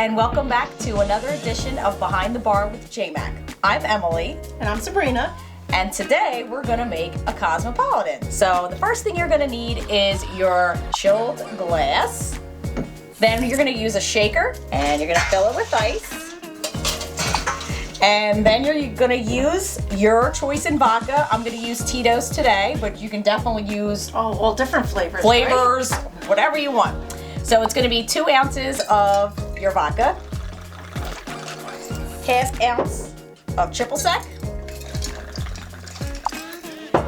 and welcome back to another edition of Behind the Bar with J-Mac. I'm Emily. And I'm Sabrina. And today we're gonna make a Cosmopolitan. So the first thing you're gonna need is your chilled glass. Then you're gonna use a shaker and you're gonna fill it with ice. And then you're gonna use your choice in vodka. I'm gonna use Tito's today, but you can definitely use all different flavors. Flavors, right? Whatever you want. So it's gonna be 2 ounces of your vodka, ½ ounce of triple sec.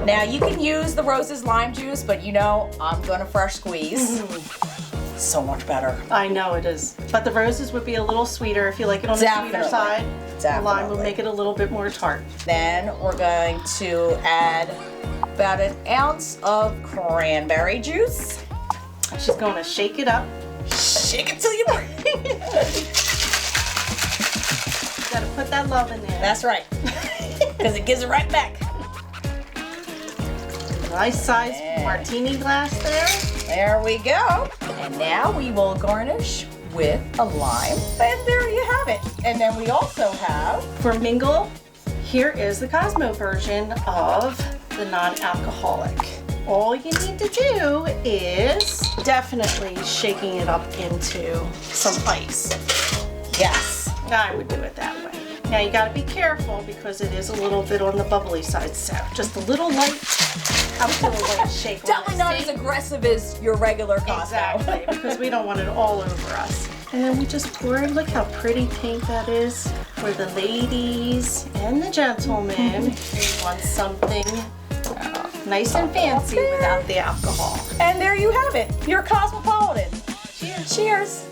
Now you can use the Rose's lime juice, but you know I'm gonna fresh squeeze. So much better. I know it is. But the roses would be a little sweeter if you like it on the sweeter side. The lime would make it a little bit more tart. Then we're going to add about 1 ounce of cranberry juice. She's going to shake it up. Shake it till you break. You gotta put that love in there. That's right. Because it gives it right back. Nice size martini glass there. There we go. And now we will garnish with a lime. And there you have it. And then we also have, for Mingle, here is the Cosmo version of the non-alcoholic. All you need to do is definitely shaking it up into some ice. yes. I would do it that way. Now you gotta be careful because it is a little bit on the bubbly side, so just a little light. I would do a light shake. Definitely not as aggressive as your regular Cosmo. Exactly, because we don't want it all over us. And then we just pour it. Look how pretty pink that is for the ladies and the gentlemen who want something nice and fancy without the alcohol. And there you have it, your Cosmopolitan. Cheers. Cheers.